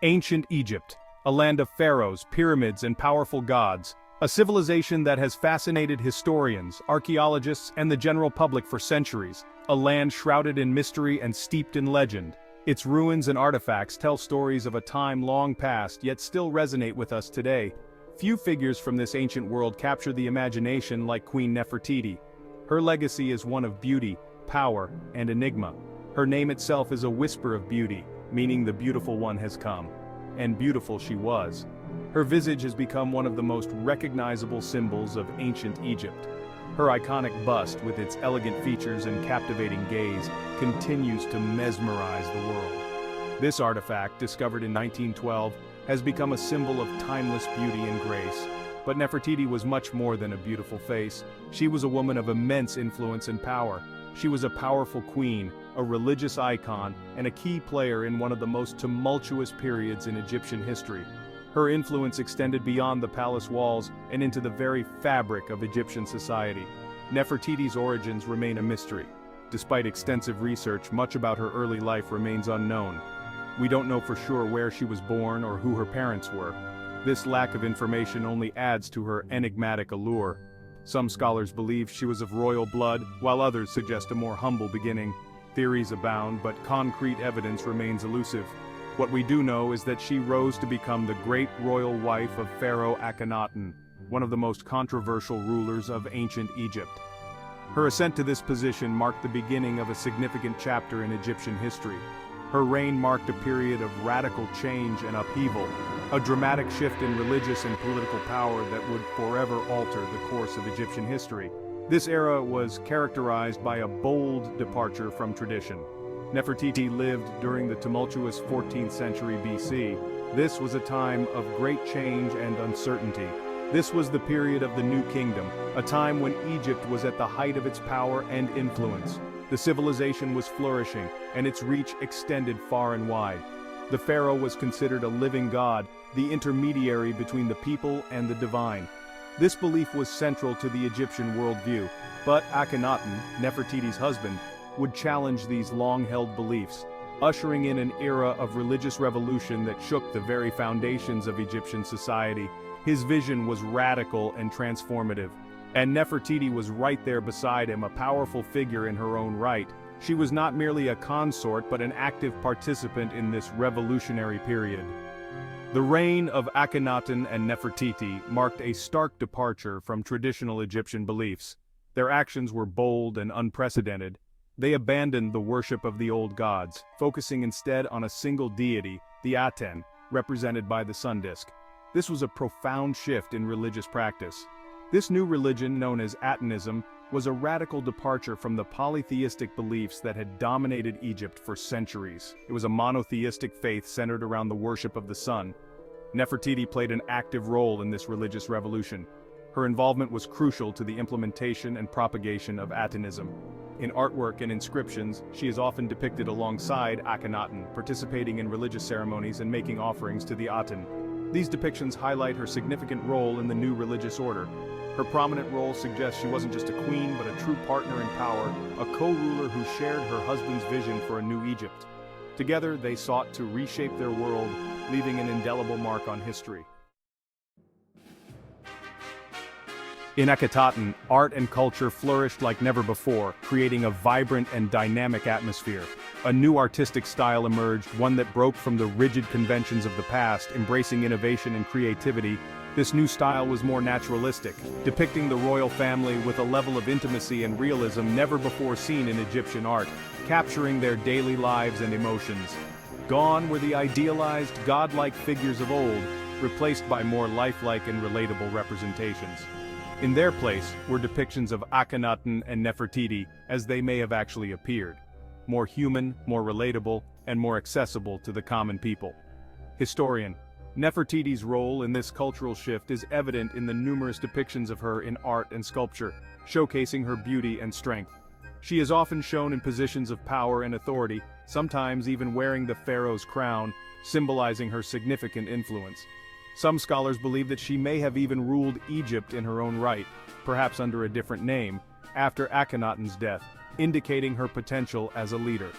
Ancient Egypt, a land of pharaohs, pyramids, and powerful gods, a civilization that has fascinated historians, archaeologists, and the general public for centuries, a land shrouded in mystery and steeped in legend. Its ruins and artifacts tell stories of a time long past yet still resonate with us today. Few figures from this ancient world capture the imagination like Queen Nefertiti. Her legacy is one of beauty, power, and enigma. Her name itself is a whisper of beauty, meaning the beautiful one has come. And beautiful she was. Her visage has become one of the most recognizable symbols of ancient Egypt. Her iconic bust, with its elegant features and captivating gaze, continues to mesmerize the world. This artifact, discovered in 1912, has become a symbol of timeless beauty and grace. But Nefertiti was much more than a beautiful face. She was a woman of immense influence and power. She was a powerful queen, a religious icon, and a key player in one of the most tumultuous periods in Egyptian history. Her influence extended beyond the palace walls and into the very fabric of Egyptian society. Nefertiti's origins remain a mystery. Despite extensive research, much about her early life remains unknown. We don't know for sure where she was born or who her parents were. This lack of information only adds to her enigmatic allure. Some scholars believe she was of royal blood, while others suggest a more humble beginning. Theories abound, but concrete evidence remains elusive. What we do know is that she rose to become the great royal wife of Pharaoh Akhenaten, one of the most controversial rulers of ancient Egypt. Her ascent to this position marked the beginning of a significant chapter in Egyptian history. Her reign marked a period of radical change and upheaval, a dramatic shift in religious and political power that would forever alter the course of Egyptian history. This era was characterized by a bold departure from tradition. Nefertiti lived during the tumultuous 14th century BC. This was a time of great change and uncertainty. This was the period of the New Kingdom, a time when Egypt was at the height of its power and influence. The civilization was flourishing, and its reach extended far and wide. The pharaoh was considered a living god, the intermediary between the people and the divine. This belief was central to the Egyptian worldview, but Akhenaten, Nefertiti's husband, would challenge these long-held beliefs, ushering in an era of religious revolution that shook the very foundations of Egyptian society. His vision was radical and transformative, and Nefertiti was right there beside him, a powerful figure in her own right. She was not merely a consort but an active participant in this revolutionary period. The reign of Akhenaten and Nefertiti marked a stark departure from traditional Egyptian beliefs. Their actions were bold and unprecedented. They abandoned the worship of the old gods, focusing instead on a single deity, the Aten, represented by the sun disk. This was a profound shift in religious practice. This new religion, known as Atenism, was a radical departure from the polytheistic beliefs that had dominated Egypt for centuries. It was a monotheistic faith centered around the worship of the sun. Nefertiti played an active role in this religious revolution. Her involvement was crucial to the implementation and propagation of Atenism. In artwork and inscriptions, she is often depicted alongside Akhenaten, participating in religious ceremonies and making offerings to the Aten. These depictions highlight her significant role in the new religious order. Her prominent role suggests she wasn't just a queen but a true partner in power, a co-ruler who shared her husband's vision for a new Egypt. Together, they sought to reshape their world, leaving an indelible mark on history. In Akhenaten, art and culture flourished like never before, creating a vibrant and dynamic atmosphere. A new artistic style emerged, one that broke from the rigid conventions of the past, embracing innovation and creativity. This new style was more naturalistic, depicting the royal family with a level of intimacy and realism never before seen in Egyptian art, capturing their daily lives and emotions. Gone were the idealized, godlike figures of old, replaced by more lifelike and relatable representations. In their place were depictions of Akhenaten and Nefertiti as they may have actually appeared. More human, more relatable, and more accessible to the common people. Historian: Nefertiti's role in this cultural shift is evident in the numerous depictions of her in art and sculpture, showcasing her beauty and strength. She is often shown in positions of power and authority, sometimes even wearing the pharaoh's crown, symbolizing her significant influence. Some scholars believe that she may have even ruled Egypt in her own right, perhaps under a different name, after Akhenaten's death, indicating her potential as a leader.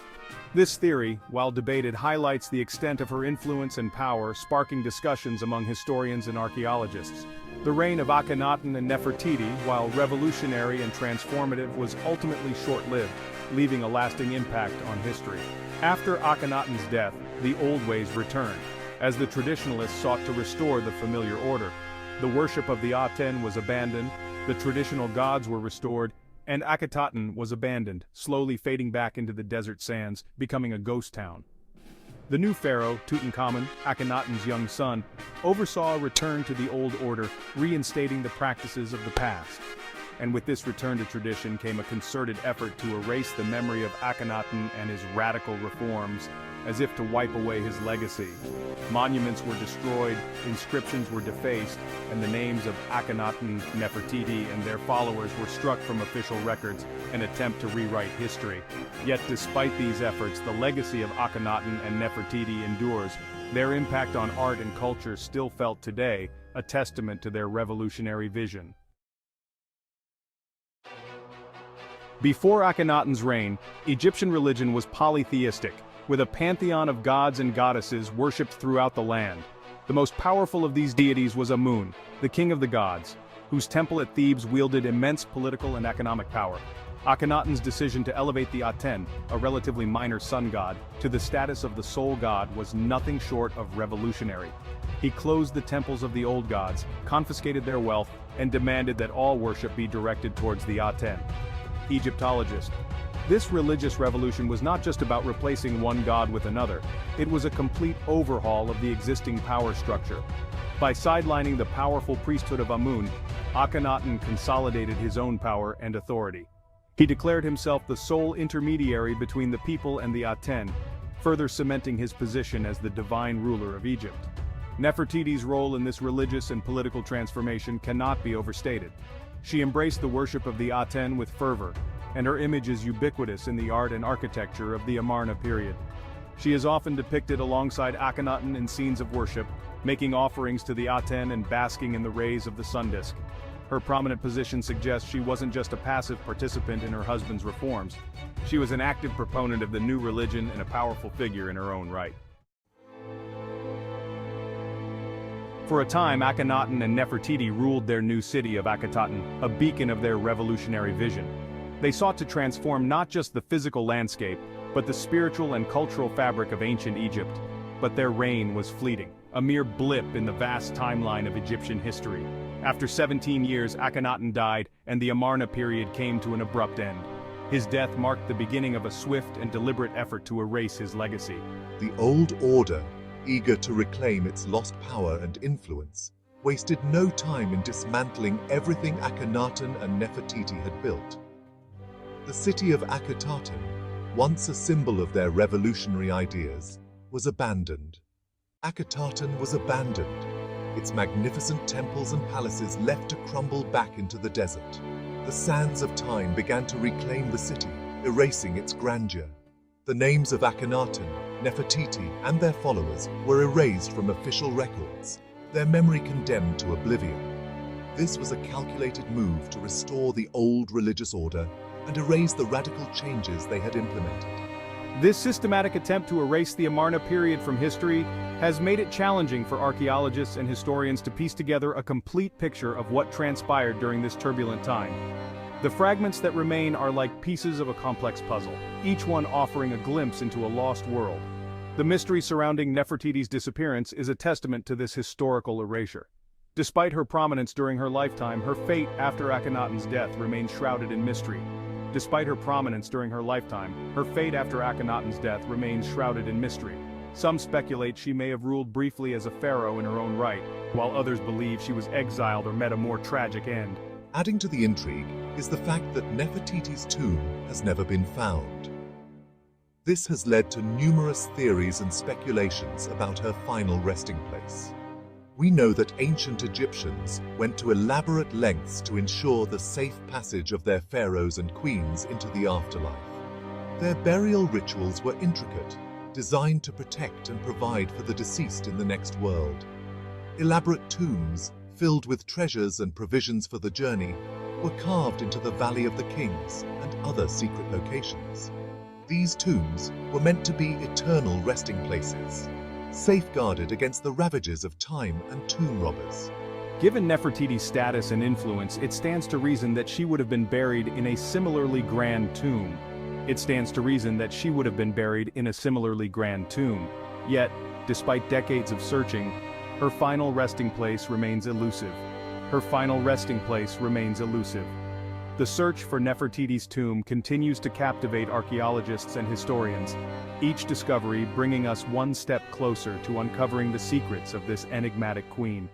This theory, while debated, highlights the extent of her influence and power, sparking discussions among historians and archaeologists. The reign of Akhenaten and Nefertiti, while revolutionary and transformative, was ultimately short-lived, leaving a lasting impact on history. After Akhenaten's death, the old ways returned, as the traditionalists sought to restore the familiar order. The worship of the Aten was abandoned, the traditional gods were restored, and Akhenaten was abandoned, slowly fading back into the desert sands, becoming a ghost town. The new pharaoh, Tutankhamun, Akhenaten's young son, oversaw a return to the old order, reinstating the practices of the past. And with this return to tradition came a concerted effort to erase the memory of Akhenaten and his radical reforms, as if to wipe away his legacy. Monuments were destroyed, inscriptions were defaced, and the names of Akhenaten, Nefertiti, and their followers were struck from official records, an attempt to rewrite history. Yet despite these efforts, the legacy of Akhenaten and Nefertiti endures. Their impact on art and culture still felt today, a testament to their revolutionary vision. Before Akhenaten's reign, Egyptian religion was polytheistic, with a pantheon of gods and goddesses worshipped throughout the land. The most powerful of these deities was Amun, the king of the gods, whose temple at Thebes wielded immense political and economic power. Akhenaten's decision to elevate the Aten, a relatively minor sun god, to the status of the sole god was nothing short of revolutionary. He closed the temples of the old gods, confiscated their wealth, and demanded that all worship be directed towards the Aten. Egyptologist. This religious revolution was not just about replacing one god with another, it was a complete overhaul of the existing power structure. By sidelining the powerful priesthood of Amun, Akhenaten consolidated his own power and authority. He declared himself the sole intermediary between the people and the Aten, further cementing his position as the divine ruler of Egypt. Nefertiti's role in this religious and political transformation cannot be overstated. She embraced the worship of the Aten with fervor, and her image is ubiquitous in the art and architecture of the Amarna period. She is often depicted alongside Akhenaten in scenes of worship, making offerings to the Aten and basking in the rays of the sun disk. Her prominent position suggests she wasn't just a passive participant in her husband's reforms. She was an active proponent of the new religion and a powerful figure in her own right. For a time, Akhenaten and Nefertiti ruled their new city of Akhetaten, a beacon of their revolutionary vision. They sought to transform not just the physical landscape, but the spiritual and cultural fabric of ancient Egypt. But their reign was fleeting, a mere blip in the vast timeline of Egyptian history. After 17 years, Akhenaten died, and the Amarna period came to an abrupt end. His death marked the beginning of a swift and deliberate effort to erase his legacy. The old order, eager to reclaim its lost power and influence, wasted no time in dismantling everything Akhenaten and Nefertiti had built. The city of Akhetaten, once a symbol of their revolutionary ideas, was abandoned. Akhetaten was abandoned, its magnificent temples and palaces left to crumble back into the desert. The sands of time began to reclaim the city, erasing its grandeur. The names of Akhenaten, Nefertiti, and their followers were erased from official records, their memory condemned to oblivion. This was a calculated move to restore the old religious order and erase the radical changes they had implemented. This systematic attempt to erase the Amarna period from history has made it challenging for archaeologists and historians to piece together a complete picture of what transpired during this turbulent time. The fragments that remain are like pieces of a complex puzzle, each one offering a glimpse into a lost world. The mystery surrounding Nefertiti's disappearance is a testament to this historical erasure. Despite her prominence during her lifetime, her fate after Akhenaten's death remains shrouded in mystery. Despite her prominence during her lifetime, her fate after Akhenaten's death remains shrouded in mystery. Some speculate she may have ruled briefly as a pharaoh in her own right, while others believe she was exiled or met a more tragic end. Adding to the intrigue is the fact that Nefertiti's tomb has never been found. This has led to numerous theories and speculations about her final resting place. We know that ancient Egyptians went to elaborate lengths to ensure the safe passage of their pharaohs and queens into the afterlife. Their burial rituals were intricate, designed to protect and provide for the deceased in the next world. Elaborate tombs, filled with treasures and provisions for the journey, were carved into the Valley of the Kings and other secret locations. These tombs were meant to be eternal resting places, safeguarded against the ravages of time and tomb robbers. Given Nefertiti's status and influence, it stands to reason that she would have been buried in a similarly grand tomb. Yet, despite decades of searching, her final resting place remains elusive. The search for Nefertiti's tomb continues to captivate archaeologists and historians, each discovery bringing us one step closer to uncovering the secrets of this enigmatic queen.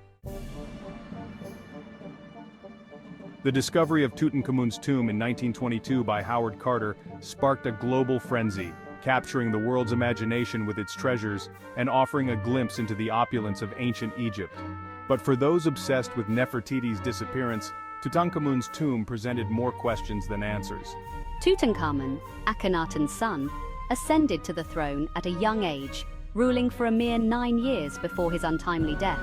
The discovery of Tutankhamun's tomb in 1922 by Howard Carter sparked a global frenzy, capturing the world's imagination with its treasures and offering a glimpse into the opulence of ancient Egypt. But for those obsessed with Nefertiti's disappearance, Tutankhamun's tomb presented more questions than answers. Tutankhamun, Akhenaten's son, ascended to the throne at a young age, ruling for a mere 9 years before his untimely death.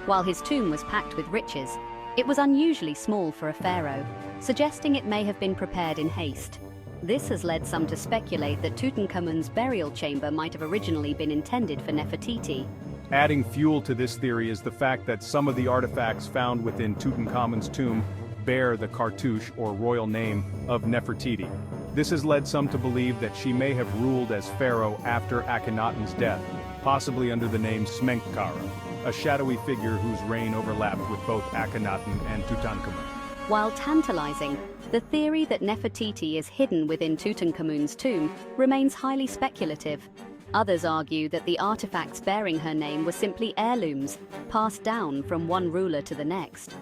While his tomb was packed with riches, it was unusually small for a pharaoh, suggesting it may have been prepared in haste. This has led some to speculate that Tutankhamun's burial chamber might have originally been intended for Nefertiti. Adding fuel to this theory is the fact that some of the artifacts found within Tutankhamun's tomb bear the cartouche or royal name of Nefertiti. This has led some to believe that she may have ruled as pharaoh after Akhenaten's death, possibly under the name Smenkhkara, a shadowy figure whose reign overlapped with both Akhenaten and Tutankhamun. While tantalizing, the theory that Nefertiti is hidden within Tutankhamun's tomb remains highly speculative. Others argue that the artifacts bearing her name were simply heirlooms, passed down from one ruler to the next.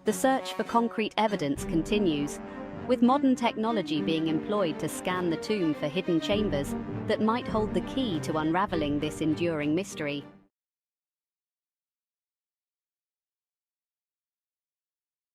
The search for concrete evidence continues, with modern technology being employed to scan the tomb for hidden chambers that might hold the key to unraveling this enduring mystery.